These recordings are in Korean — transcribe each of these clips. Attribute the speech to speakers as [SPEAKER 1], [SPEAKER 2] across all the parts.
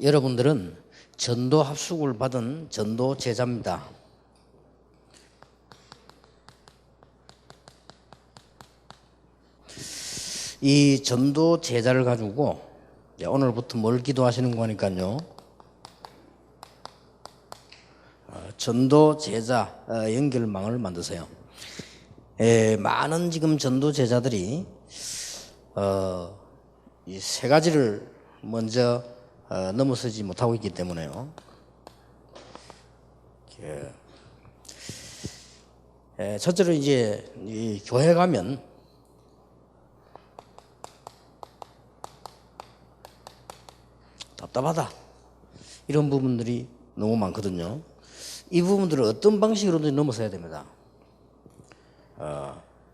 [SPEAKER 1] 여러분들은 전도 합숙을 받은 전도 제자입니다. 이 전도 제자를 가지고 오늘부터 뭘 기도하시는 거니까요. 전도 제자 연결망을 만드세요. 많은 지금 전도 제자들이 이 세 가지를 먼저 넘어서지 못하고 있기 때문에요. 첫째로 이제 이 교회 가면 답답하다 이런 부분들이 너무 많거든요. 이 부분들을 어떤 방식으로든 넘어서야 됩니다.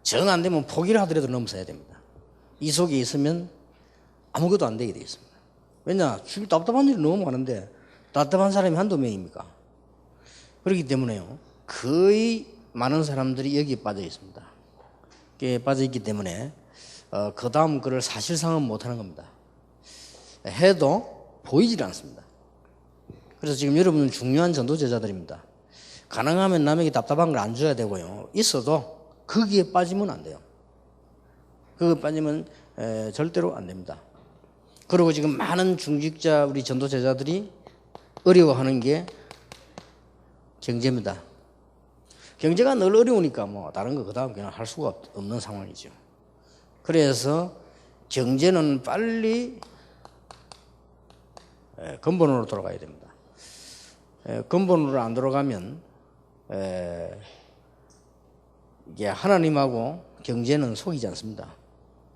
[SPEAKER 1] 정 안 되면 포기를 하더라도 넘어서야 됩니다. 이 속에 있으면 아무것도 안 되게 되어 있습니다. 왜냐? 주위 답답한 일이 너무 많은데 답답한 사람이 한두 명입니까? 그렇기 때문에요. 거의 많은 사람들이 여기에 빠져 있습니다. 여기에 빠져 있기 때문에 그 다음 그를 사실상은 못하는 겁니다. 해도 보이질 않습니다. 그래서 지금 여러분은 중요한 전도 제자들입니다. 가능하면 남에게 답답한 걸 안 줘야 되고요. 있어도 거기에 빠지면 안 돼요. 거기에 빠지면 절대로 안 됩니다. 그리고 지금 많은 중직자 우리 전도 제자들이 어려워하는 게 경제입니다. 경제가 늘 어려우니까 뭐 다른 거 그다음 그냥 할 수가 없는 상황이죠. 그래서 경제는 빨리 근본으로 돌아가야 됩니다. 근본으로 안 돌아가면 이게 하나님하고 경제는 속이지 않습니다.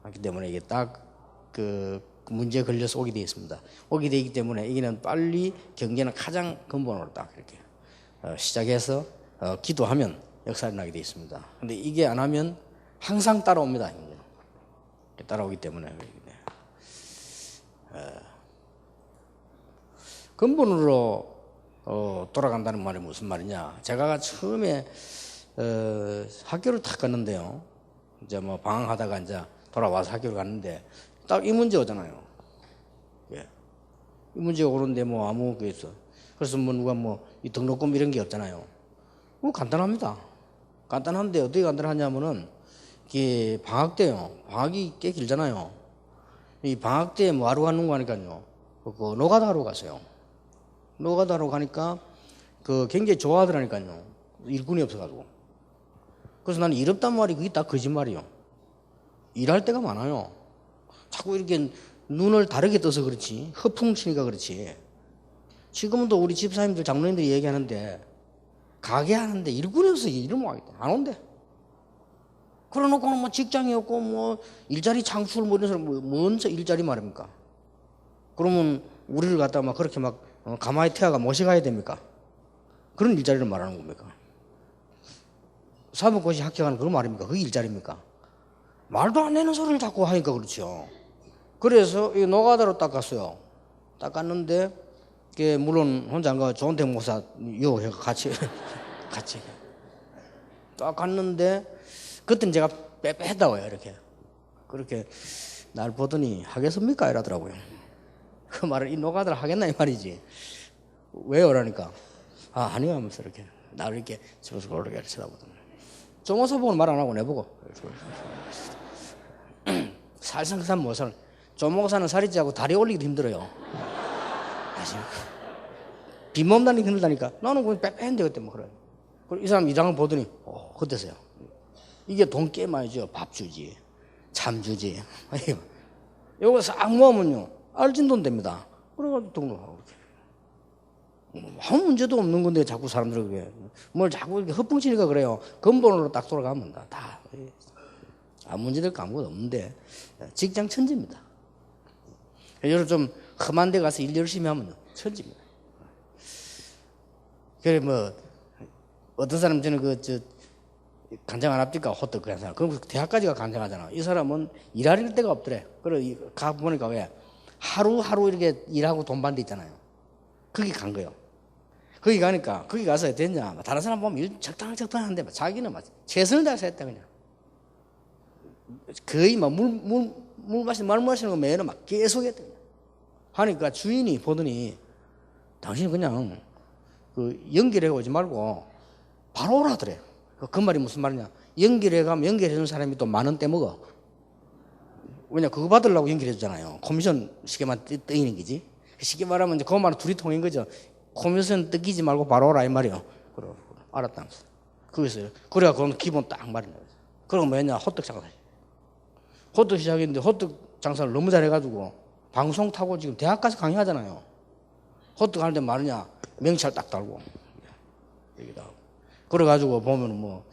[SPEAKER 1] 그렇기 때문에 이게 딱 그 문제에 걸려서 오게 되어 있습니다. 오게 되기 때문에 이게는 빨리 경제는 가장 근본으로 딱 이렇게 시작해서 기도하면 역사를 나게 되어 있습니다. 근데 이게 안 하면 항상 따라옵니다. 따라오기 때문에 근본으로 돌아간다는 말이 무슨 말이냐? 제가 처음에 학교를 탁 갔는데요. 이제 뭐 방황하다가 이제 돌아와서 학교를 갔는데 딱 이 문제 오잖아요. 예. 이 문제가 오는데 뭐 아무 게 있어. 그래서 뭐 누가 뭐 이 등록금 이런 게 없잖아요. 뭐 간단합니다. 간단한데 어떻게 간단하냐면은 이게 방학 때요. 방학이 꽤 길잖아요. 이 방학 때 뭐 하러 가는 거 하니까요. 그 노가다 하러 갔어요. 노가다 하러 가니까 그 굉장히 좋아하더라니까요. 일꾼이 없어가지고. 그래서 나는 일 없단 말이 그게 딱 거짓말이요. 일할 때가 많아요. 자꾸 이렇게 눈을 다르게 떠서 그렇지. 허풍 치니까 그렇지. 지금도 우리 집사님들 장로님들이 얘기하는데 가게 하는데 일꾼이 없어. 일을 못 하겠다. 안 온대. 그래 놓고는 뭐 직장이 없고 뭐 일자리 창출 뭐 이런 사람 뭔 일자리 말입니까? 그러면 우리를 갖다 막 그렇게 막 가마에 태워가 모셔가야 됩니까? 그런 일자리를 말하는 겁니까? 사법고시 합격하는 그런 말입니까? 그게 일자리입니까? 말도 안 되는 소리를 자꾸 하니까 그렇죠. 그래서 이 노가다로 딱 갔어요. 딱 갔는데 물론 혼자 안 가고 조은택 목사 요해가 같이 딱 갔는데 그때는 제가 빼빼했다고요. 이렇게 그렇게 날 보더니 하겠습니까? 이러더라고요. 그 말을 이 노가다를 하겠나 이 말이지. 왜요? 라니까 아니요 하면서 이렇게 나를 이렇게 집어서 그렇게 쳐다보더니 조모사 보고는 말 안 하고 내보고 살상산 모살 조목사는 살이 찌고 다리 올리기도 힘들어요. 빈몸 다니기 힘들다니까. 나는 그냥 빼빼한데 그때 뭐 그래. 이 사람 이장을 보더니 그때서요. 이게 돈 꽤 많이 줘. 밥 주지, 참 주지. 이거 싹 모으면요 알진 돈 됩니다. 그래가지고 등록하고 이렇게. 아무 문제도 없는 건데 자꾸 사람들 그게 뭘 자꾸 이렇게 헛붕치니까 그래요. 근본으로 딱 돌아가면 다 아무 문제될 거 아무것도 없는데 직장 천지입니다. 여러분 좀 험한 데 가서 일 열심히 하면 천지입니다. 그래 뭐 어떤 사람 저는 간장 안 합니까? 호떡 그런 사람. 그럼 대학까지가 간장하잖아. 이 사람은 일할 데가 없더래. 그래 가 보니까 왜 하루하루 이렇게 일하고 돈 받는 데 있잖아요. 거기 간 거예요. 거기 가니까 거기 가서 됐냐? 다른 사람 보면 일 적당한데 자기는 최선을 다해서 했다 그냥. 거의 막 물 마시는 거 매일 막 계속 했다. 하니까 주인이 보더니 당신 그냥 그 연결해 오지 말고 바로 오라더래. 그 말이 무슨 말이냐? 연결해 가면 연결해 준 사람이 또 10,000원 떼먹어. 왜냐 그거 받으려고 연결해 주잖아요. 코미션 쉽게만 떼이는 거지. 쉽게 말하면 이제 그것만 둘이 통인 거죠. 코미션 뜯기지 말고 바로 오라 이 말이요. 그래 알았다면서. 거기서 그래야 그건 기본 딱 말이냐. 그리고 뭐냐 호떡 장사. 호떡 시작했는데 호떡 장사를 너무 잘해가지고 방송 타고 지금 대학 가서 강의하잖아요. 호떡 하는데 말이냐 명찰 딱 달고 여기다 하고. 그래가지고 보면 뭐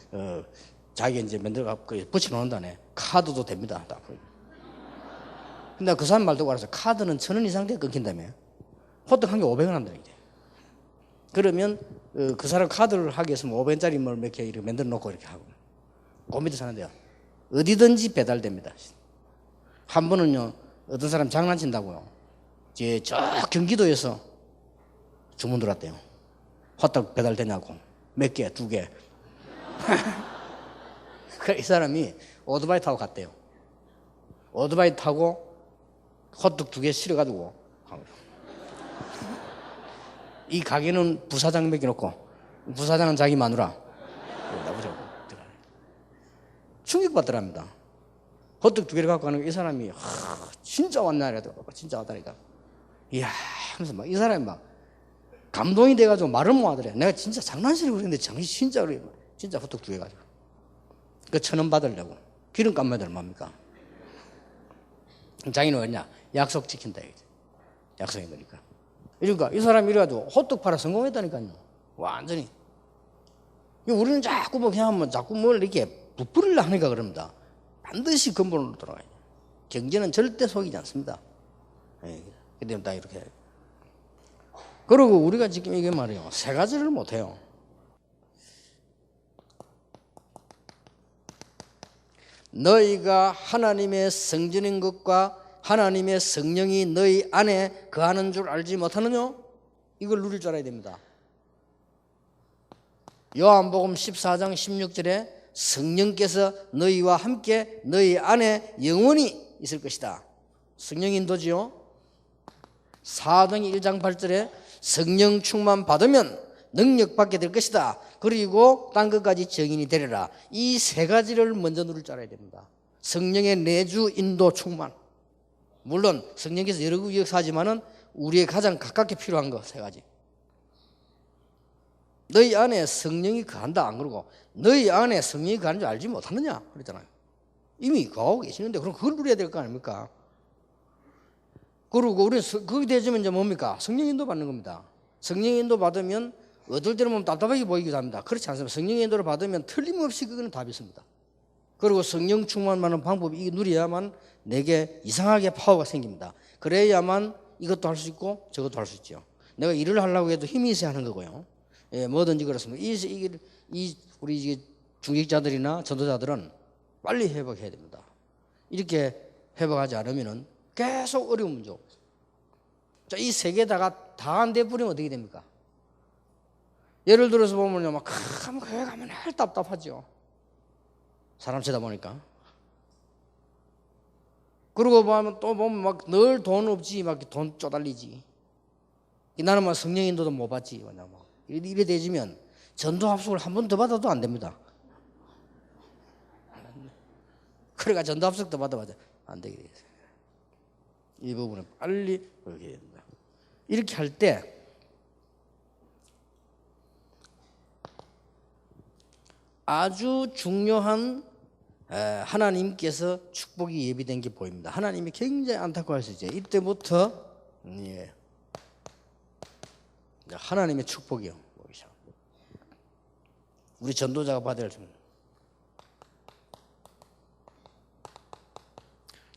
[SPEAKER 1] 자기 이제 만들어 붙여놓는다네. 카드도 됩니다. 딱. 근데 그 사람 말 듣고 알아서 카드는 1,000원 이상 돼 끊긴다며. 호떡 한 개 500원 한다는 게. 그러면 그 사람 카드를 하기 위해서 500원짜리 뭘 몇 개 이렇게 만들어 놓고 이렇게 하고. 그 밑에 사는데요. 어디든지 배달됩니다. 한 번은요, 어떤 사람 장난친다고요. 이제 저 경기도에서 주문 들어왔대요. 호떡 배달되냐고. 몇 개? 2개. 이 사람이 오토바이 타고 갔대요. 오토바이 타고 호떡 2개 실어가지고 이 가게는 부사장 맡겨놓고 부사장은 자기 마누라 충격받더랍니다. 호떡 2개를 갖고 가는 이 사람이 진짜 왔나 이러더라고. 진짜 왔다니까. 이야 하면서 막 이 사람이 막 감동이 돼가지고 말을 못 하더래. 내가 진짜 장난치려고 그랬는데 정신 진짜 그래. 진짜 호떡 2개 가지고 그 1,000원 받으려고 기름값만 얼마입니까? 자기는 뭐냐 약속 지킨다 이거지. 약속인 거니까. 그러니까 이 사람이 이래가지고 호떡 팔아 성공했다니까요. 완전히. 우리는 자꾸 뭐 그냥 뭐 자꾸 뭘 이렇게 부풀리려 하니까 그럽니다. 반드시 근본으로 돌아가야 돼요. 경제는 절대 속이지 않습니다. 그때 다 이렇게. 그리고 우리가 지금 이게 말이에요. 3가지를 못해요. 너희가 하나님의 성전인 것과 하나님의 성령이 너희 안에 거하는 줄 알지 못하느냐? 이걸 누릴 줄 알아야 됩니다. 요한복음 14장 16절에 성령께서 너희와 함께 너희 안에 영원히 있을 것이다. 성령 인도지요. 사도행 1장 8절에 성령 충만 받으면 능력 받게 될 것이다. 그리고 딴 것까지 증인이 되리라. 이 3가지를 먼저 누릴 줄 알아야 됩니다. 성령의 내주 인도 충만. 물론 성령께서 여러 구 역사하지만은 우리의 가장 가깝게 필요한 거 3가지. 너희 안에 성령이 거한다 안 그러고 너희 안에 성령이 거하는 줄 알지 못하느냐 그랬잖아요. 이미 거하고 계시는데 그럼 그걸 누려야 될 거 아닙니까? 그리고 우리는 거기 되지면 이제 뭡니까? 성령 인도 받는 겁니다. 성령 인도 받으면 어떨 때는 보면 답답하게 보이기도 합니다. 그렇지 않습니다. 성령 인도를 받으면 틀림없이 그거는 답이 있습니다. 그리고 성령 충만하는 방법이 이거 누려야만 내게 이상하게 파워가 생깁니다. 그래야만 이것도 할 수 있고 저것도 할 수 있죠. 내가 일을 하려고 해도 힘이 있어야 하는 거고요. 예, 뭐든지 그렇습니다. 우리 이게 중직자들이나 전도자들은 빨리 회복해야 됩니다. 이렇게 회복하지 않으면은 계속 어려운 문제가 없어요. 자, 이 3개다가 다 안 돼 버리면 어떻게 됩니까? 예를 들어서 보면요, 막 교회 가면 늘 답답하죠. 사람 치다 보니까. 그러고 보면 또 보면 막 늘 돈 없지, 막 돈 쪼달리지. 나는 막 성령 인도도 못 받지. 이래 되지면 전도 합숙을 한 번 더 받아도 안 됩니다. 그러니까 전도 합숙 더 받아봐도 안 되게 되겠어요. 이 부분은 빨리 그렇게 해야 된다. 이렇게 할 때 아주 중요한 하나님께서 축복이 예비된 게 보입니다. 하나님이 굉장히 안타까워하시죠. 이때부터 하나님의 축복이요. 우리 전도자가 받아야 할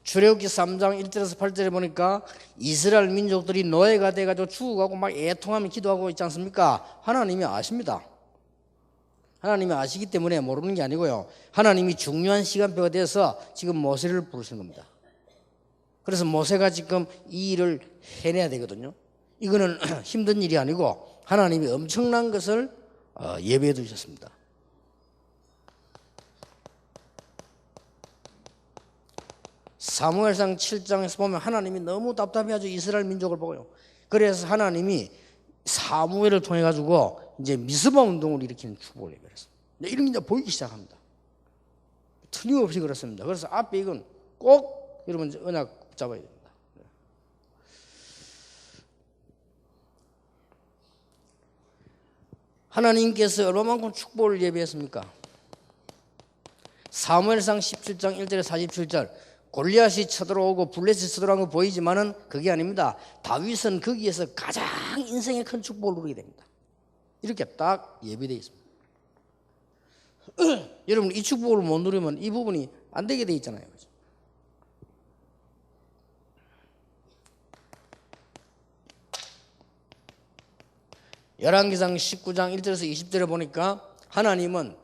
[SPEAKER 1] 출애굽기 3장 1절에서 8절에 보니까 이스라엘 민족들이 노예가 돼가지고 죽어가고 막 애통하며 기도하고 있지 않습니까? 하나님이 아십니다. 하나님이 아시기 때문에 모르는 게 아니고요. 하나님이 중요한 시간표가 돼서 지금 모세를 부르신 겁니다. 그래서 모세가 지금 이 일을 해내야 되거든요. 이거는 힘든 일이 아니고 하나님이 엄청난 것을 예배해 두셨습니다. 사무엘상 7장에서 보면 하나님이 너무 답답해하죠. 이스라엘 민족을 보고요. 그래서 하나님이 사무엘을 통해 가지고 이제 미스바 운동을 일으키는 축복을 예배했어요. 이런 게 이제 보이기 시작합니다. 틀림없이 그렇습니다. 그래서 앞에 이건 꼭 여러분 언약 잡아야 됩니다. 하나님께서 얼마만큼 축복을 예배했습니까? 사무엘상 17장 1절에 47절 골리앗이 쳐들어오고 블레셋이 쳐들어온 거 보이지만은 그게 아닙니다. 다윗은 거기에서 가장 인생의 큰 축복을 누리게 됩니다. 이렇게 딱 예비되어 있습니다. 여러분 이 축복을 못 누리면 이 부분이 안 되게 되어 있잖아요. 열왕기상 19장 1절에서 20절에 보니까 하나님은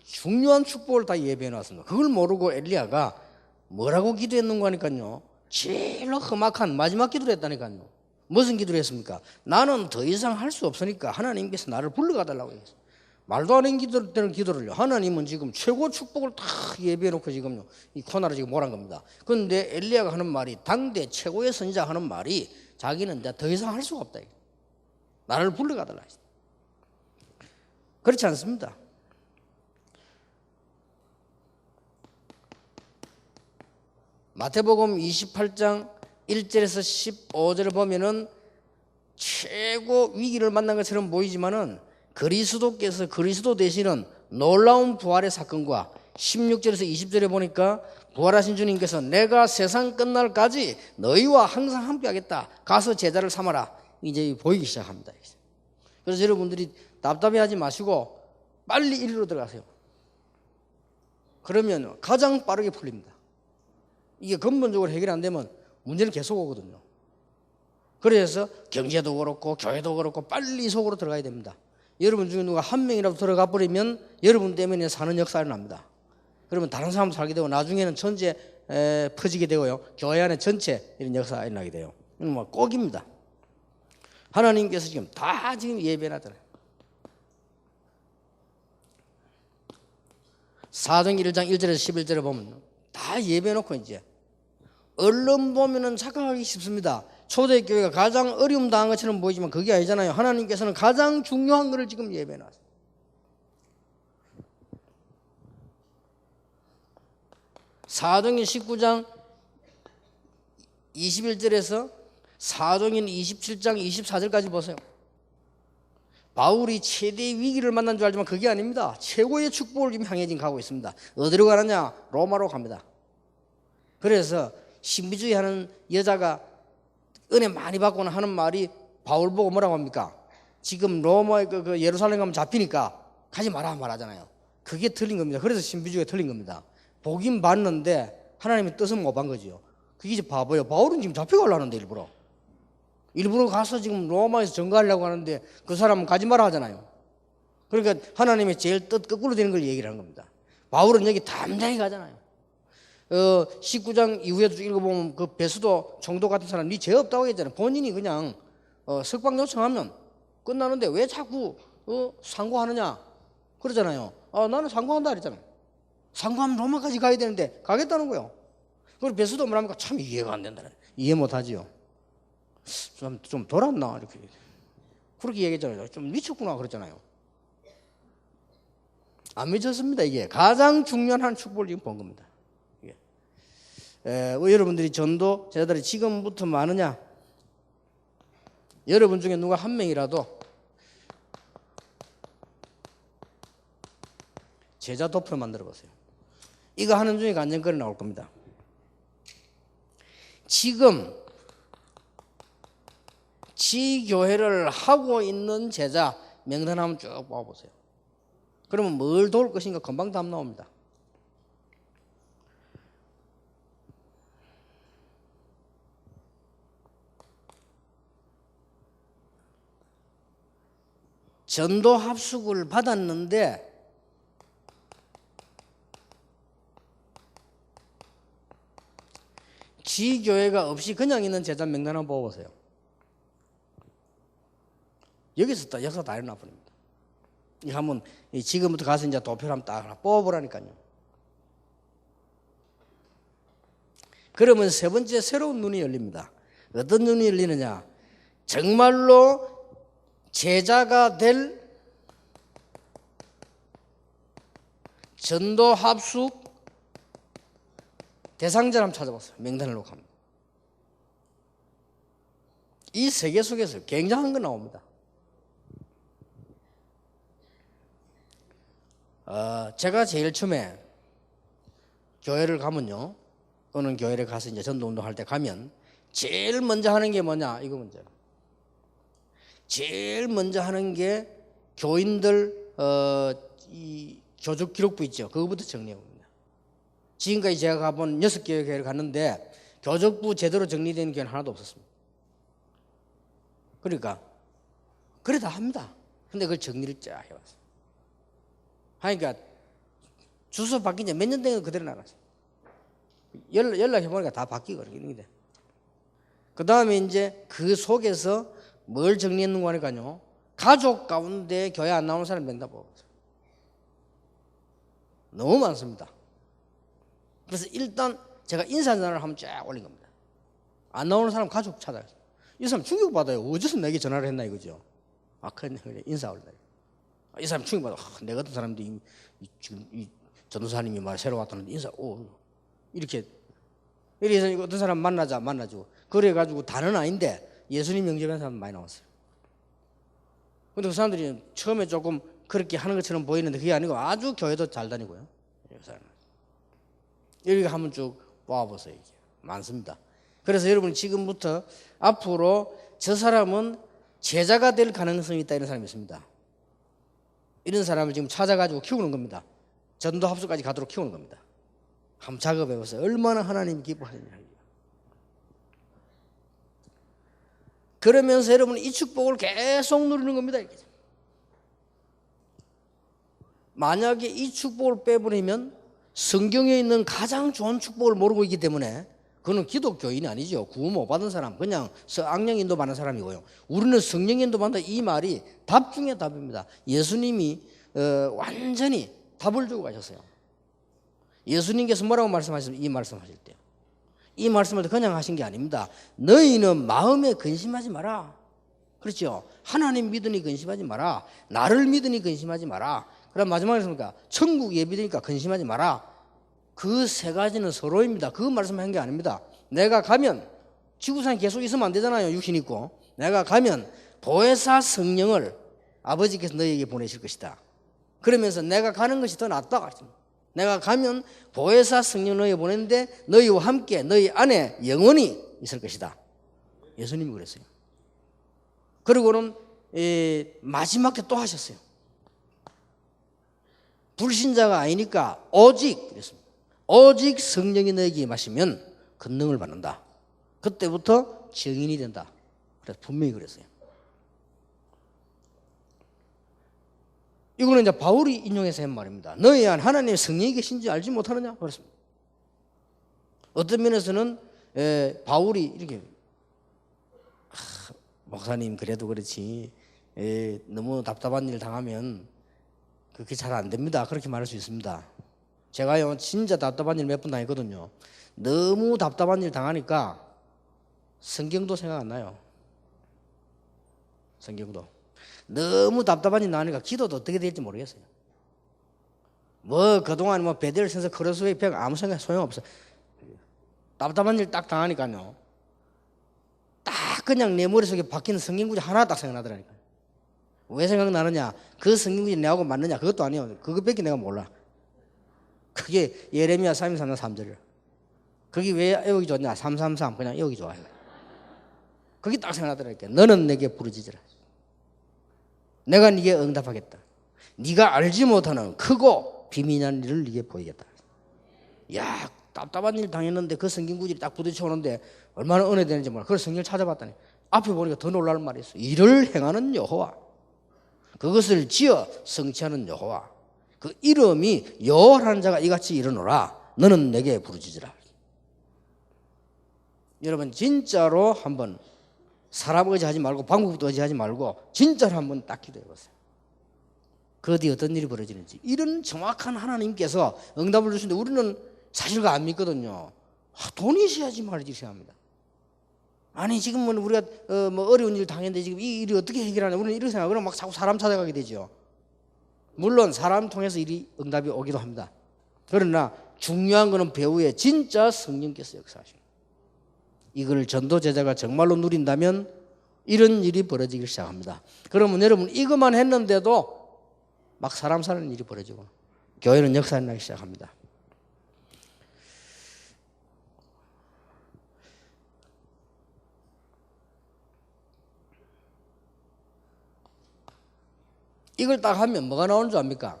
[SPEAKER 1] 중요한 축복을 다 예배해 놨습니다. 그걸 모르고 엘리야가 뭐라고 기도했는가 하니까요, 제일 험악한 마지막 기도를 했다니까요. 무슨 기도를 했습니까? 나는 더 이상 할 수 없으니까 하나님께서 나를 불러가 달라고 했어요. 말도 안 되는 기도를요. 하나님은 지금 최고 축복을 다 예배해 놓고 지금요 이 코너를 지금 몰아간 겁니다. 그런데 엘리야가 하는 말이, 당대 최고의 선지자 하는 말이, 자기는 이제 더 이상 할 수가 없다. 나를 불러가 달라 했어요. 그렇지 않습니다. 마태복음 28장 1절에서 15절을 보면은 최고 위기를 만난 것처럼 보이지만은 그리스도께서 그리스도 되시는 놀라운 부활의 사건과 16절에서 20절에 보니까 부활하신 주님께서 내가 세상 끝날까지 너희와 항상 함께 하겠다. 가서 제자를 삼아라. 이제 보이기 시작합니다. 그래서 여러분들이 답답해하지 마시고 빨리 이리로 들어가세요. 그러면 가장 빠르게 풀립니다. 이게 근본적으로 해결이 안 되면 문제는 계속 오거든요. 그래서 경제도 그렇고 교회도 그렇고 빨리 속으로 들어가야 됩니다. 여러분 중에 누가 한 명이라도 들어가 버리면 여러분 때문에 사는 역사가 납니다. 그러면 다른 사람도 살게 되고 나중에는 전체 퍼지게 되고요. 교회 안에 전체 이런 역사가 일어나게 돼요. 이건 뭐 꼭입니다. 하나님께서 지금 다 지금 예배하잖아요. 사도행전 1장 1절에서 11절에 보면 다 예배해놓고 이제 얼른 보면은 착각하기 쉽습니다. 초대교회가 가장 어려움 당한 것처럼 보이지만 그게 아니잖아요. 하나님께서는 가장 중요한 것을 지금 예배해놨어요. 사도행전 19장 21절에서 사도행전 27장 24절까지 보세요. 바울이 최대의 위기를 만난 줄 알지만 그게 아닙니다. 최고의 축복을 지금 향해 지금 가고 있습니다. 어디로 가느냐? 로마로 갑니다. 그래서 신비주의 하는 여자가 은혜 많이 받고는 하는 말이 바울 보고 뭐라고 합니까? 지금 로마에 그 예루살렘 가면 잡히니까 가지 마라 말하잖아요. 그게 틀린 겁니다. 그래서 신비주의가 틀린 겁니다. 보긴 봤는데 하나님의 뜻은 못 본 거지요. 그게 이제 바보예요. 바울은 지금 잡혀가려는데 일부러 가서 지금 로마에서 전가하려고 하는데 그 사람은 가지 마라 하잖아요. 그러니까 하나님의 제일 뜻 거꾸로 되는 걸 얘기를 하는 겁니다. 바울은 여기 담대히 가잖아요. 19장 이후에도 읽어보면 그 베스도 총독 같은 사람 네 죄 없다고 했잖아요. 본인이 그냥 석방 요청하면 끝나는데 왜 자꾸 상고하느냐 그러잖아요. 나는 상고한다 그랬잖아요. 상고하면 로마까지 가야 되는데 가겠다는 거예요. 그리고 베스도 뭐랍니까? 참 이해가 안 된다. 이해 못하지요. 좀 돌았나 이렇게 그렇게 얘기했잖아요. 좀 미쳤구나 그랬잖아요. 안 미쳤습니다. 이게 가장 중요한 한 축복을 지금 본 겁니다. 여러분들이 전도 제자들이 지금부터 많으냐? 여러분 중에 누가 한 명이라도 제자 도표 만들어 보세요. 이거 하는 중에 안전거리 나올 겁니다. 지금 지교회를 하고 있는 제자 명단 한번 쭉 뽑아보세요. 그러면 뭘 도울 것인가 금방 답 나옵니다. 전도 합숙을 받았는데 지교회가 없이 그냥 있는 제자 명단 한번 뽑아보세요. 여기서 또 역사 다 일어나 버립니다. 이 한번 지금부터 가서 이제 도표를 한번 딱 뽑아보라니까요. 그러면 세 번째 새로운 눈이 열립니다. 어떤 눈이 열리느냐? 정말로 제자가 될 전도 합숙 대상자를 한번 찾아봤어요. 명단을 놓고 합니다. 이 세계 속에서 굉장한 거 나옵니다. 제가 제일 처음에 교회를 가면요, 어느 교회를 가서 이제 전도운동 할 때 가면 제일 먼저 하는 게 뭐냐? 이거 문제예요. 제일 먼저 하는 게 교인들 이 교적 기록부 있죠. 그거부터 정리해 봅니다. 지금까지 제가 가본 6개의 교회를 갔는데 교적부 제대로 정리된 교회는 하나도 없었습니다. 그러니까 그래 다 합니다. 근데 그걸 정리를 쫙 해왔어요. 하니까 주소 바뀐 지 몇 년 된 거 그대로 나갔어요. 연락해보니까 다 바뀌고 이런 게. 그 다음에 이제 그 속에서 뭘 정리했는가 하니까요, 가족 가운데 교회 안 나오는 사람 명단 뽑았어요. 너무 많습니다. 그래서 일단 제가 인사전화를 한번 쫙 올린 겁니다. 안 나오는 사람 가족 찾아요. 이 사람 충격받아요. 어째서 내게 전화를 했나 이거죠. 그래 인사 올려. 이 사람 충격받아. 내 같은 사람들이 지금 이 전도사님이 말 새로 왔다는데 인사 이렇게. 이래서 어떤 사람 만나죠. 그래가지고 다는 아닌데 예수님 영접한 사람 많이 나왔어요. 근데 그 사람들이 처음에 조금 그렇게 하는 것처럼 보이는데 그게 아니고 아주 교회도 잘 다니고요. 이렇게 한번 쭉 모아보세요. 이게 많습니다. 그래서 여러분 지금부터 앞으로 저 사람은 제자가 될 가능성이 있다 이런 사람이 있습니다. 이런 사람을 지금 찾아가지고 키우는 겁니다. 전도 합숙까지 가도록 키우는 겁니다. 한번 작업해 보세요. 얼마나 하나님이 기뻐하느냐. 그러면서 여러분 이 축복을 계속 누리는 겁니다. 만약에 이 축복을 빼버리면 성경에 있는 가장 좋은 축복을 모르고 있기 때문에 그는 기독교인이 아니죠. 구원 못 받은 사람, 그냥 악령 인도 받는 사람이고요. 우리는 성령 인도 받는다 이 말이 답 중에 답입니다. 예수님이 완전히 답을 주고 가셨어요. 예수님께서 뭐라고 말씀하셨습니까? 이 말씀하실 때. 이 말씀을 그냥 하신 게 아닙니다. 너희는 마음에 근심하지 마라. 그렇죠? 하나님 믿으니 근심하지 마라. 나를 믿으니 근심하지 마라. 그럼 마지막에 했습니까? 천국 예비되니까 근심하지 마라. 그 세 가지는 서로입니다. 그 말씀한 게 아닙니다. 내가 가면 지구상에 계속 있으면 안 되잖아요. 육신 있고. 내가 가면 보혜사 성령을 아버지께서 너희에게 보내실 것이다. 그러면서 내가 가는 것이 더 낫다. 내가 가면 보혜사 성령 너희에 보냈는데 너희와 함께 너희 안에 영원히 있을 것이다. 예수님이 그랬어요. 그리고는 마지막에 또 하셨어요. 불신자가 아니니까 오직 그랬습니다. 오직 성령이 너에게 임하시면 권능을 받는다. 그때부터 증인이 된다. 그래서 분명히 그랬어요. 이거는 이제 바울이 인용해서 한 말입니다. 너희 안 하나님의 성령이 계신지 알지 못하느냐? 그렇습니다. 어떤 면에서는 바울이 이렇게 목사님 그래도 그렇지 너무 답답한 일 당하면 그렇게 잘 안 됩니다. 그렇게 말할 수 있습니다. 제가요 진짜 답답한 일 몇 번 당했거든요. 너무 답답한 일 당하니까 성경도 생각 안 나요. 성경도. 너무 답답한 일 나니까 기도도 어떻게 될지 모르겠어요. 뭐 그동안 뭐 베델 센서 크로스웨이 백 아무 생각 소용없어. 답답한 일 딱 당하니까요. 딱 그냥 내 머릿속에 박히는 성경 구절 하나 딱 생각나더라니까요. 왜 생각나느냐? 그 성경 구절이 내하고 맞느냐? 그것도 아니에요. 그것밖에 내가 몰라. 그게 예레미야 33장 3절이에요. 그게 왜 외우기 좋냐? 333 그냥 외우기 좋아요. 그게 딱 생각나더라니까요. 너는 내게 부르짖으라. 내가 네게 응답하겠다. 네가 알지 못하는 크고 비밀한 일을 네게 보이겠다. 야, 답답한 일 당했는데 그 성경 구절이 딱 부딪혀 오는데 얼마나 은혜되는지 몰라. 그래서 성경을 찾아봤더니 앞에 보니까 더 놀라는 말이 있어. 이를 행하는 여호와, 그것을 지어 성취하는 여호와, 그 이름이 여호와라는 자가 이같이 이르노라. 너는 내게 부르짖으라. 여러분 진짜로 한번 사람 의지하지 말고 방법도 의지하지 말고 진짜로 한번 딱 기도해 보세요. 그 뒤에 어떤 일이 벌어지는지. 이런 정확한 하나님께서 응답을 주시는데 우리는 사실 안 믿거든요. 돈이 있어야지 말이지 생각합니다. 아니 지금은 우리가 뭐 어려운 일 당했는데 지금 이 일이 어떻게 해결하냐 우리는 이런 생각. 그럼 막 자꾸 사람 찾아가게 되죠. 물론 사람 통해서 일이 응답이 오기도 합니다. 그러나 중요한 것은 배후에 진짜 성령께서 역사하시는 거예요. 이걸 전도 제자가 정말로 누린다면 이런 일이 벌어지기 시작합니다. 그러면 여러분 이것만 했는데도 막 사람 사는 일이 벌어지고 교회는 역사가 나기 시작합니다. 이걸 딱 하면 뭐가 나오는 줄 압니까?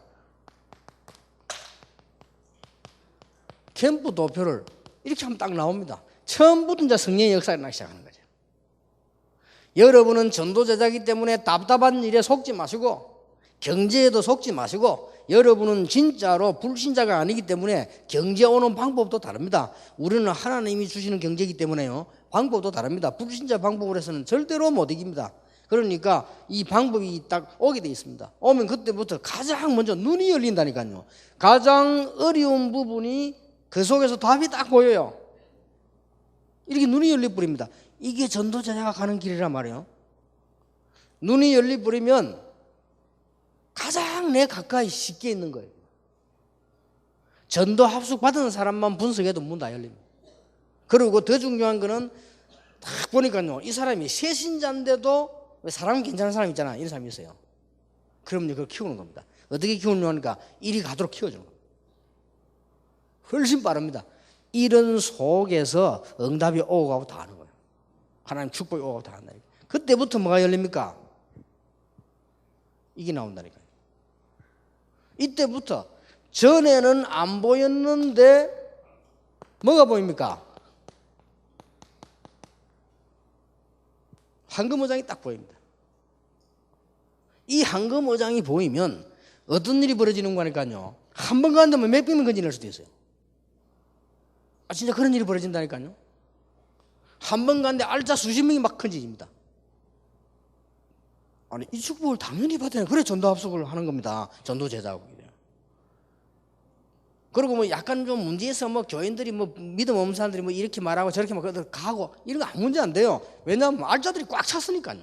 [SPEAKER 1] 캠프 도표를 이렇게 하면 딱 나옵니다. 처음부터 이제 성령의 역사가 나기 시작하는 거죠. 여러분은 전도제자이기 때문에 답답한 일에 속지 마시고 경제에도 속지 마시고 여러분은 진짜로 불신자가 아니기 때문에 경제 오는 방법도 다릅니다. 우리는 하나님이 주시는 경제이기 때문에요. 방법도 다릅니다. 불신자 방법으로 해서는 절대로 못 이깁니다. 그러니까 이 방법이 딱 오게 돼 있습니다. 오면 그때부터 가장 먼저 눈이 열린다니까요. 가장 어려운 부분이 그 속에서 답이 딱 보여요. 이렇게 눈이 열려버립니다. 이게 전도제자가 가는 길이란 말이에요. 눈이 열려버리면 가장 내 가까이 쉽게 있는 거예요. 전도 합숙 받은 사람만 분석해도 문 다 열립니다. 그리고 더 중요한 거는 딱 보니까요. 이 사람이 새신자인데도 왜 사람 괜찮은 사람 있잖아. 이런 사람이 있어요. 그럼요. 그걸 키우는 겁니다. 어떻게 키우는 거니까 이리 가도록 키워주는 겁니다. 훨씬 빠릅니다. 이런 속에서 응답이 오고 가고 다 하는 거예요. 하나님 축복이 오고 가고 다 한다니까. 그때부터 뭐가 열립니까? 이게 나온다니까요. 이때부터 전에는 안 보였는데 뭐가 보입니까? 황금어장이 딱 보입니다. 이 황금어장이 보이면 어떤 일이 벌어지는 거니까요. 한 번 간다면 몇백 명 건지낼 수도 있어요. 아, 진짜 그런 일이 벌어진다니까요. 한 번 갔는데 알짜 수십 명이 막 건지집니다. 아니 이 축복을 당연히 받아야 그래 전도 합숙을 하는 겁니다. 전도 제자하고. 그리고 뭐 약간 좀 문제 있어 뭐 교인들이 뭐 믿음 없는 사람들이 뭐 이렇게 말하고 저렇게 막 가고 이런 거 아무 문제 안 돼요. 왜냐하면 알짜들이 꽉 찼으니까요.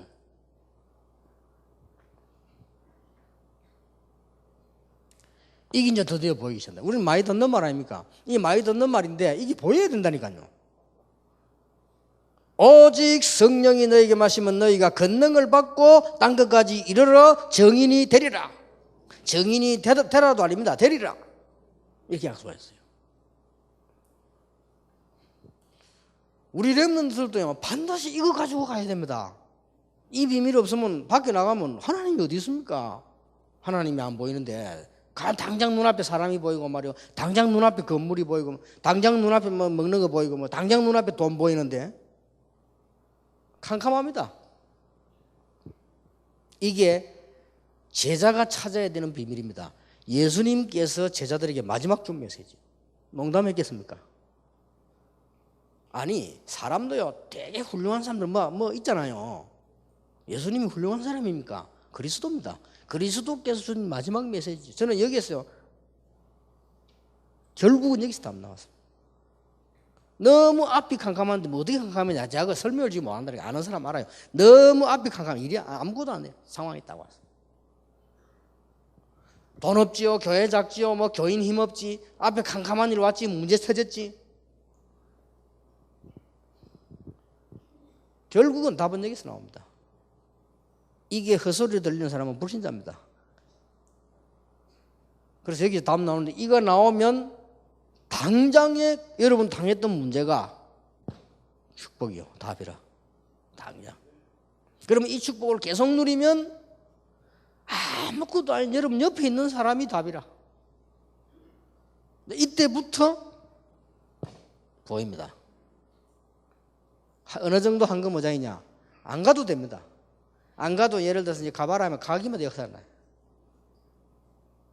[SPEAKER 1] 이게 이제 드디어 보이기 시작한다. 우리는 많이 듣는 말 아닙니까? 이게 많이 듣는 말인데 이게 보여야 된다니까요. 오직 성령이 너에게 마시면 너희가 권능을 받고 딴 것까지 이르러 정인이 되리라. 정인이 되라도 아닙니다. 되리라. 이렇게 약속했어요. 우리 렘넌트들도요 반드시 이거 가지고 가야 됩니다. 이 비밀이 없으면 밖에 나가면 하나님이 어디 있습니까? 하나님이 안 보이는데 당장 눈앞에 사람이 보이고 말이요, 당장 눈앞에 건물이 보이고, 당장 눈앞에 뭐 먹는 거 보이고, 뭐 당장 눈앞에 돈 보이는데 캄캄합니다. 이게 제자가 찾아야 되는 비밀입니다. 예수님께서 제자들에게 마지막 준 메시지. 농담했겠습니까? 아니 사람도요 되게 훌륭한 사람들 뭐 있잖아요. 예수님이 훌륭한 사람입니까? 그리스도입니다. 그리스도께서 준 마지막 메시지. 저는 여기에서요 결국은 여기서 답 나왔습니다. 너무 앞이 캄캄한데 뭐 어떻게 캄캄하냐. 제가 설명을 지금 못한다는 게 아는 사람 알아요. 너무 앞이 캄캄해. 일이 아무것도 안 돼요. 상황이 딱 왔어요. 돈 없지요, 교회 작지요, 뭐 교인 힘 없지, 앞에 캄캄한 일 왔지, 문제 터졌지. 결국은 답은 여기서 나옵니다. 이게 헛소리를 들리는 사람은 불신자입니다. 그래서 여기서 답 나오는데 이거 나오면 당장에 여러분 당했던 문제가 축복이요, 답이라. 당장. 그러면 이 축복을 계속 누리면 아무것도 아닌 여러분 옆에 있는 사람이 답이라. 이때부터 보입니다. 어느 정도 황금어장이냐? 안 가도 됩니다. 안 가도 예를 들어서 이제 가봐라 하면 가기마다 역사가 나요.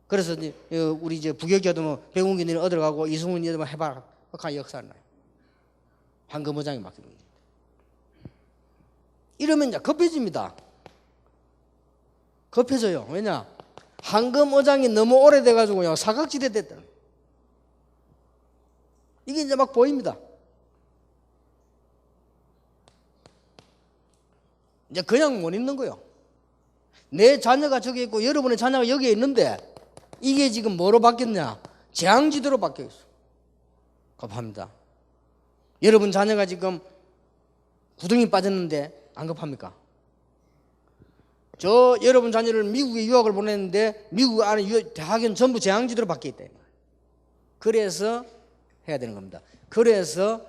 [SPEAKER 1] 그래서 이제 우리 이제 부교교도 뭐 백운기는 어디로 가고 이승훈이 뭐 해봐라. 그 역사가 나요. 황금어장이 맡기는 거죠. 이러면 이제 급해집니다. 급해져요. 왜냐? 황금어장이 너무 오래돼가지고요 사각지대 됐다. 이게 이제 막 보입니다. 이제 그냥 못 있는 거예요. 내 자녀가 저기 있고 여러분의 자녀가 여기에 있는데 이게 지금 뭐로 바뀌었냐? 재앙지대로 바뀌어 있어. 급합니다. 여러분 자녀가 지금 구덩이 빠졌는데 안 급합니까? 저 여러분 자녀를 미국에 유학을 보냈는데 미국 안에 대학은 전부 재앙지대로 바뀌어 있다. 그래서 해야 되는 겁니다. 그래서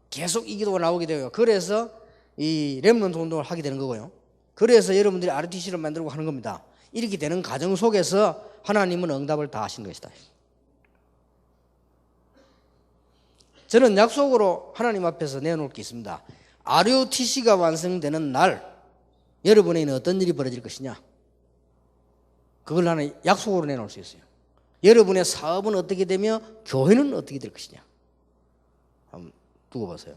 [SPEAKER 1] 계속 이 기도가 나오게 되고요. 그래서 이 렘넌트 운동을 하게 되는 거고요. 그래서 여러분들이 RTC를 만들고 하는 겁니다. 이렇게 되는 과정 속에서 하나님은 응답을 다 하신 것이다. 저는 약속으로 하나님 앞에서 내놓을 게 있습니다. ROTC가 완성되는 날 여러분에게는 어떤 일이 벌어질 것이냐? 그걸 나는 약속으로 내놓을 수 있어요. 여러분의 사업은 어떻게 되며 교회는 어떻게 될 것이냐? 한번 두고 보세요.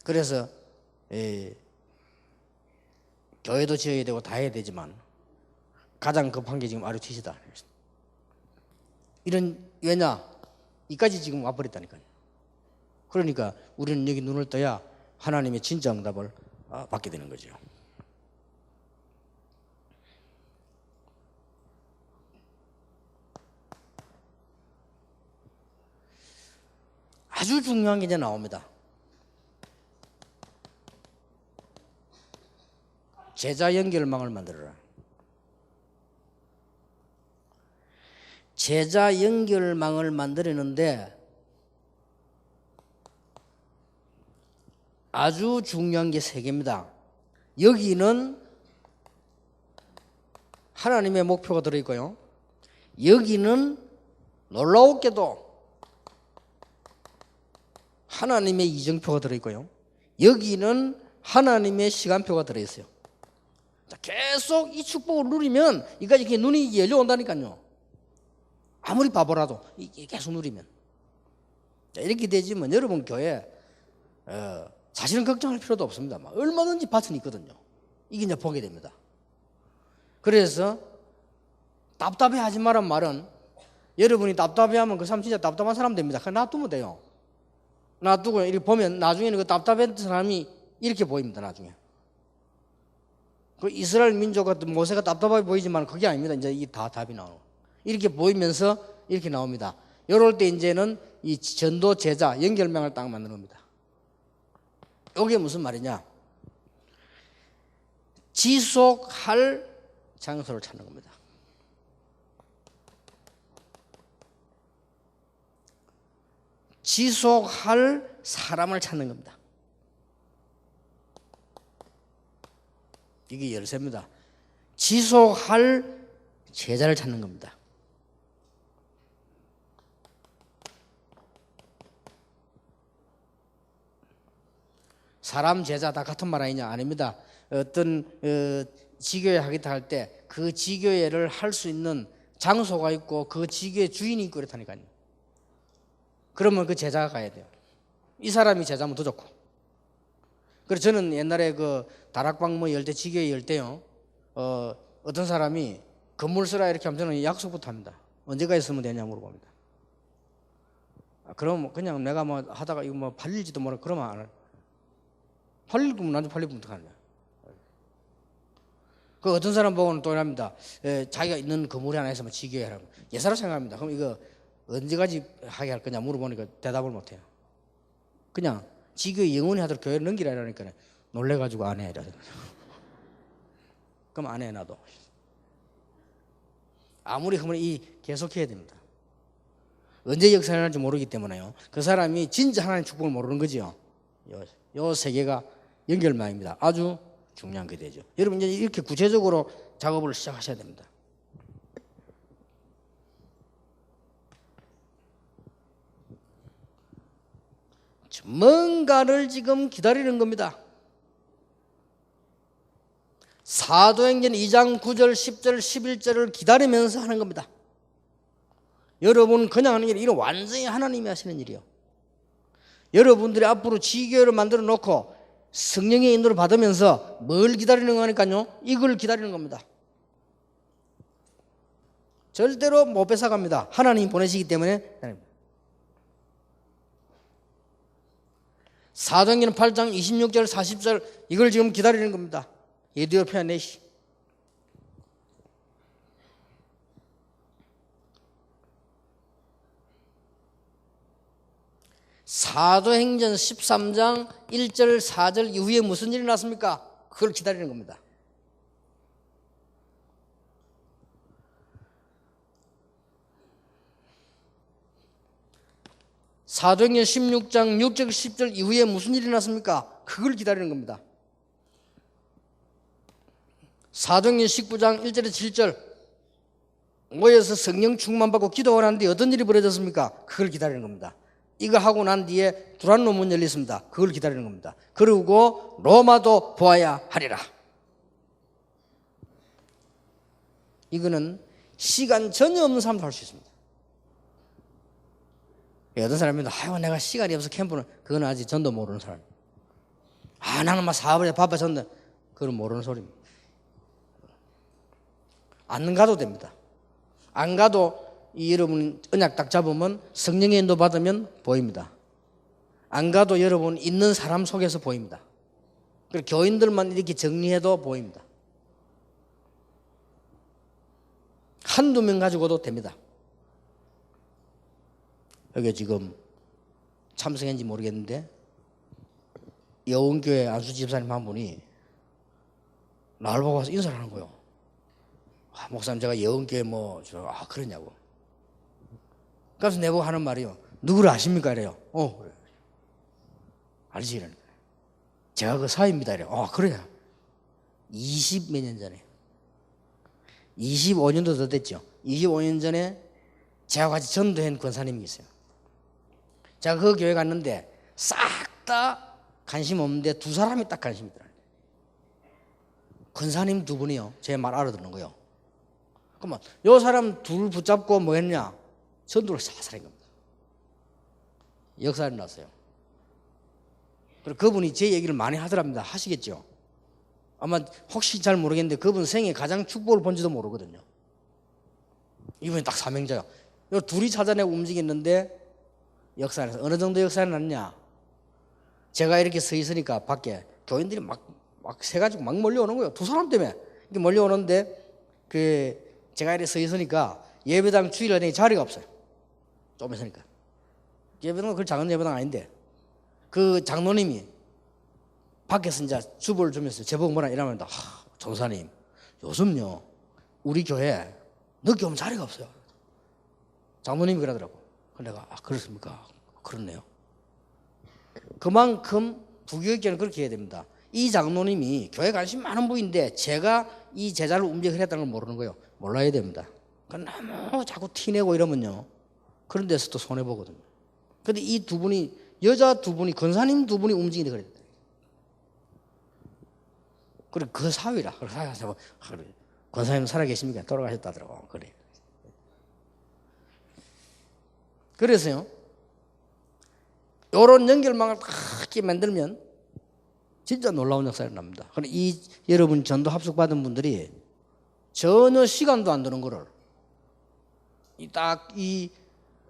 [SPEAKER 1] 그래서 교회도 지어야 되고 다 해야 되지만 가장 급한 게 지금 ROTC다. 왜냐? 이까지 지금 와버렸다니까요. 그러니까 우리는 여기 눈을 떠야 하나님의 진짜 응답을 받게 되는 거죠. 아주 중요한 게 이제 나옵니다. 제자 연결망을 만들어라. 제자 연결망을 만들었는데 아주 중요한 게 3개입니다. 여기는 하나님의 목표가 들어있고요. 여기는 놀라웠게도 하나님의 이정표가 들어있고요. 여기는 하나님의 시간표가 들어있어요. 계속 이 축복을 누리면 이까지 이렇게 눈이 열려온다니까요. 아무리 바보라도 이게 계속 누리면 이렇게 되지만 여러분 교회 사실은 걱정할 필요도 없습니다. 얼마든지 밭은 있거든요. 이게 이제 보게 됩니다. 그래서 답답해하지 말란 말은 여러분이 답답해하면 그 사람 진짜 답답한 사람 됩니다. 그냥 놔두면 돼요. 놔두고 이렇게 보면 나중에는 그 답답했던 사람이 이렇게 보입니다. 나중에 그 이스라엘 민족 같은 모세가 답답하게 보이지만 그게 아닙니다. 이제 이게 다 답이 나오고 이렇게 보이면서 이렇게 나옵니다. 이럴 때 이제는 이 전도 제자 연결망을 딱 만드는 겁니다. 이게 무슨 말이냐? 지속할 장소를 찾는 겁니다. 지속할 사람을 찾는 겁니다. 이게 열쇠입니다. 지속할 제자를 찾는 겁니다. 사람 제자 다 같은 말 아니냐? 아닙니다. 어떤 지교회 하겠다 할 때 그 지교회를 할 수 있는 장소가 있고 그 지교회 주인이 있고 그렇다니까요. 그러면 그 제자가 가야 돼요. 이 사람이 제자면 더 좋고. 그래서 저는 옛날에 그 다락방 열 때 지교회 열 때요. 어떤 사람이 건물 쓰라 이렇게 하면 저는 약속부터 합니다. 언제까지 쓰면 되냐 물어봅니다. 그럼 그냥 내가 뭐 하다가 이거 뭐 팔릴지도 모르고 그러면 안 해요. 팔릴 거면 나중에 팔리면 어떡하냐. 그 어떤 사람 보고는 또 이랍니다. 자기가 있는 건물에 하나 있으면 지교회 하라고. 예사로 생각합니다. 그럼 이거 언제까지 하게 할 거냐 물어보니까 대답을 못 해요. 그냥 지교회 영원히 하도록 교회를 넘기라 이러니까 놀래가지고 안 해. 이러더라고요. 그럼 안 해, 나도. 아무리 하면 계속해야 됩니다. 언제 역사를 할지 모르기 때문에요. 그 사람이 진짜 하나님 축복을 모르는 거지요. 요 세 개가 연결망입니다. 아주 중요한 게 되죠. 여러분 이제 이렇게 구체적으로 작업을 시작하셔야 됩니다. 뭔가를 지금 기다리는 겁니다. 사도행전 2장 9절, 10절, 11절을 기다리면서 하는 겁니다. 여러분 그냥 하는 일이 이런 완전히 하나님이 하시는 일이요. 여러분들이 앞으로 지교회를 만들어 놓고 성령의 인도를 받으면서 뭘 기다리는 거니까요? 이걸 기다리는 겁니다. 절대로 못 뺏어갑니다. 하나님이 보내시기 때문에. 사도행전 8장 26절 40절 이걸 지금 기다리는 겁니다. 에디오피아 내시. 사도행전 13장 1절 4절 이후에 무슨 일이 났습니까? 그걸 기다리는 겁니다. 사도행전 16장 6절 10절 이후에 무슨 일이 났습니까? 그걸 기다리는 겁니다. 사도행전 19장 1절에 7절 모여서 성령 충만받고 기도하고 난 뒤에 어떤 일이 벌어졌습니까? 그걸 기다리는 겁니다. 이거 하고 난 뒤에 두란노 문 열렸습니다. 그걸 기다리는 겁니다. 그리고 로마도 보아야 하리라. 이거는 시간 전혀 없는 사람도 할 수 있습니다. 어떤 사람입니다. 아유, 내가 시간이 없어 캠프는. 그건 아직 전도 모르는 사람. 아, 나는 막 사업에 바빠졌는데. 그건 모르는 소리입니다. 안 가도 됩니다. 안 가도 여러분 언약 딱 잡으면 성령의 인도 받으면 보입니다. 안 가도 여러분 있는 사람 속에서 보입니다. 그리고 교인들만 이렇게 정리해도 보입니다. 한두 명 가지고도 됩니다. 여기 지금 참석했는지 모르겠는데 여운교회 안수 집사님 한 분이 나를 보고 와서 인사를 하는 거예요. 아, 목사님 제가 여운교회 그러냐고. 그래서 내보고 하는 말이요. 누구를 아십니까? 이래요. 그래. 알지? 이러는 거예요. 제가 그 사위입니다. 이래요. 그래요. 20 몇 년 전에 25년도 더 됐죠. 25년 전에 제가 같이 전도한 권사님이 있어요. 제가 그 교회 갔는데 싹 다 관심 없는데 두 사람이 딱 관심이 있더라고요. 권사님 두 분이요. 제 말 알아듣는 거예요. 그러면 요 사람 둘 붙잡고 뭐 했냐? 전도를 사살한 겁니다. 역사를 났어요. 그리고 그분이 제 얘기를 많이 하더랍니다. 하시겠죠. 아마 혹시 잘 모르겠는데 그분 생에 가장 축복을 본지도 모르거든요. 이분이 딱 사명자요. 요 둘이 찾아내고 움직였는데 역사에서 어느 정도 역사를 났냐? 제가 이렇게 서 있으니까 밖에 교인들이 막 세 가지고 막 몰려오는 거예요. 두 사람 때문에 이렇게 몰려오는데 제가 이렇게 서 있으니까 예배당 주일날에 자리가 없어요. 좀 있으니까 예배당은 그 작은 예배당 아닌데 그 장로님이 밖에서 이제 주보를 주면서 제보고 뭐라 이러면 전사님 요즘요 우리 교회 늦게 오면 자리가 없어요. 장로님이 그러더라고. 내가 그렇습니까? 그렇네요. 그만큼 부교육계는 그렇게 해야 됩니다. 이 장로님이 교회 관심 많은 분인데 제가 이 제자를 움직이겠다는 걸 모르는 거예요. 몰라야 됩니다. 너무 자꾸 티내고 이러면요 그런 데서 또 손해보거든요. 근데 이 두 분이 여자 두 분이 권사님 두 분이 움직이는데 그래요. 그리고 그 사위라. 권사님 살아계십니까? 돌아가셨다더라고. 그래. 그래서요 요런 연결망을 크게 만들면 진짜 놀라운 역사가 납니다. 이 여러분 전도 합숙 받은 분들이 전혀 시간도 안 드는 거를 이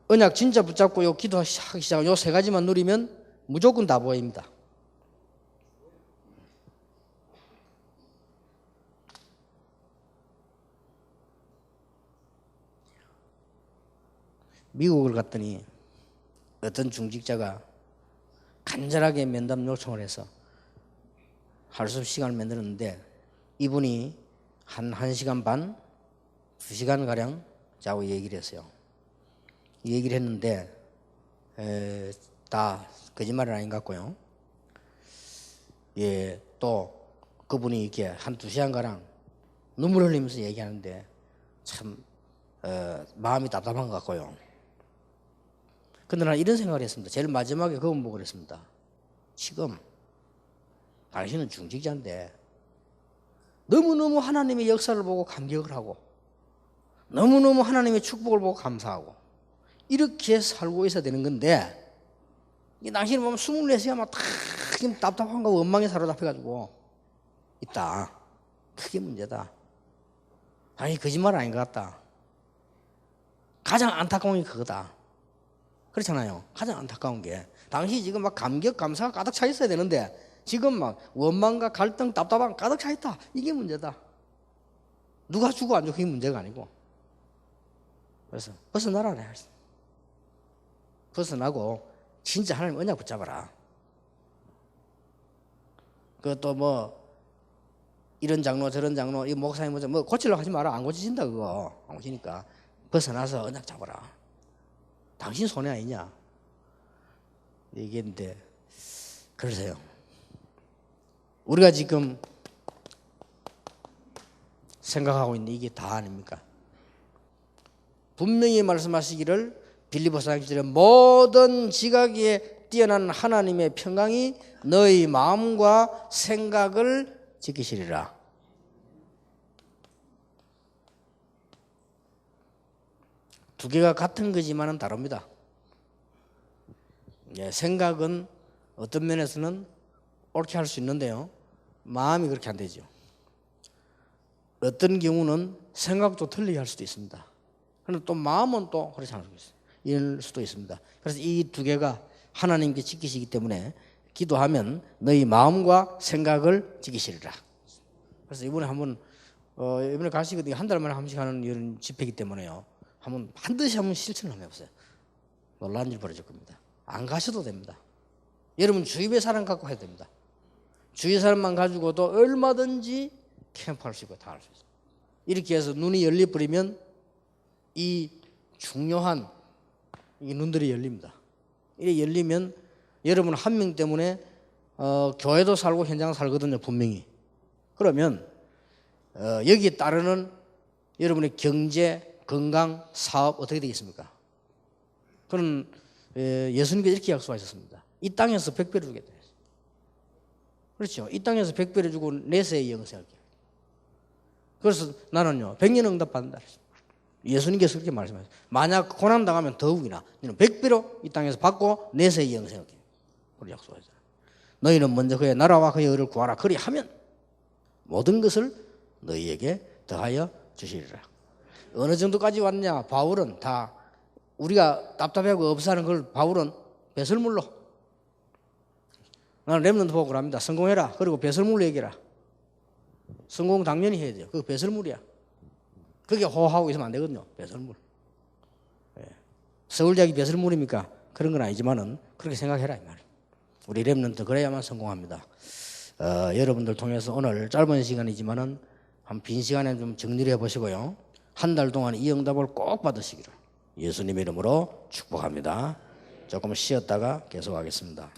[SPEAKER 1] 언약 진짜 붙잡고 요 기도하기 시작하고 요 세 가지만 누리면 무조건 다 보입니다. 미국을 갔더니 어떤 중직자가 간절하게 면담 요청을 해서 할 수 없이 시간을 만들었는데 이분이 한 1시간 반, 2시간가량 자고 얘기를 했어요. 얘기를 했는데 다 거짓말은 아닌 것 같고요. 또 그분이 이렇게 한 2시간가량 눈물 흘리면서 얘기하는데 참 마음이 답답한 것 같고요. 근데 나는 이런 생각을 했습니다. 제일 마지막에 그분 보고 그랬습니다. 지금 당신은 중직자인데 너무너무 하나님의 역사를 보고 감격을 하고 너무너무 하나님의 축복을 보고 감사하고 이렇게 살고 있어야 되는 건데 당신은 보면 24시간 막 답답한 거 원망에 사로잡혀가지고 있다. 그게 문제다. 아니 거짓말 아닌 것 같다. 가장 안타까운 게 그거다. 그렇잖아요. 가장 안타까운 게 당시 지금 막 감격 감사가 가득 차 있어야 되는데 지금 막 원망과 갈등 답답함 가득 차 있다. 이게 문제다. 누가 주고 안 주고 그게 문제가 아니고. 그래서 벗어나라네. 벗어나고 진짜 하나님 언약 붙잡아라. 그것도 뭐 이런 장로 저런 장로 이 목사님 뭐 고치려고 하지 마라. 안 고치진다 그거. 안 고치니까 벗어나서 언약 잡아라. 당신 손해 아니냐 얘기했는데 그러세요. 우리가 지금 생각하고 있는 이게 다 아닙니까? 분명히 말씀하시기를 빌립보서 4장에 모든 지각에 뛰어난 하나님의 평강이 너희 마음과 생각을 지키시리라. 두 개가 같은 거지만은 다릅니다. 예, 생각은 어떤 면에서는 옳게 할 수 있는데요, 마음이 그렇게 안 되죠. 어떤 경우는 생각도 틀리게 할 수도 있습니다. 그런데 또 마음은 또 그렇지 않을 수도 있어요. 이럴 수도 있습니다. 그래서 이 두 개가 하나님께 지키시기 때문에 기도하면 너희 마음과 생각을 지키시리라. 그래서 이번에 한번 이번에 가시거든요. 한 달 만에 한 번씩 하는 이런 집회이기 때문에요. 반드시 한번 실천을 한번 해보세요. 놀라운 일 벌어질 겁니다. 안 가셔도 됩니다. 여러분 주위의 사람 갖고 해야 됩니다. 주위 사람만 가지고도 얼마든지 캠프할 수 있고 다 할 수 있어요. 이렇게 해서 눈이 열려버리면 이 중요한 이 눈들이 열립니다. 이렇게 열리면 여러분 한 명 때문에 교회도 살고 현장 살거든요. 분명히. 그러면 여기에 따르는 여러분의 경제, 건강, 사업 어떻게 되겠습니까? 그런 예수님께서 이렇게 약속하셨습니다. 이 땅에서 100배를 주겠다. 그렇죠. 이 땅에서 100배를 주고 내세의 영생을. 그래서 나는요 100년 응답받는다. 예수님께서 그렇게 말씀하셨어요. 만약 고난 당하면 더욱이나 너는 100배로 이 땅에서 받고 내세의 영생을. 그렇게 약속하셨어요. 너희는 먼저 그의 나라와 그의 의를 구하라. 그리하면 모든 것을 너희에게 더하여 주시리라. 어느 정도까지 왔냐? 바울은 다 우리가 답답하고 없어하는 걸 바울은 배설물로. 나는 렘넌트 보고 합니다. 성공해라. 그리고 배설물로 얘기해라. 성공 당연히 해야 돼요. 그거 배설물이야. 그게 호하고 있으면 안 되거든요. 배설물. 서울대학이 배설물입니까? 그런 건 아니지만은 그렇게 생각해라 이 말이에요. 우리 렘넌트 그래야만 성공합니다. 여러분들 통해서 오늘 짧은 시간이지만은 한 빈 시간에 좀 정리를 해보시고요. 한 달 동안 이 응답을 꼭 받으시기를 예수님의 이름으로 축복합니다. 조금 쉬었다가 계속하겠습니다.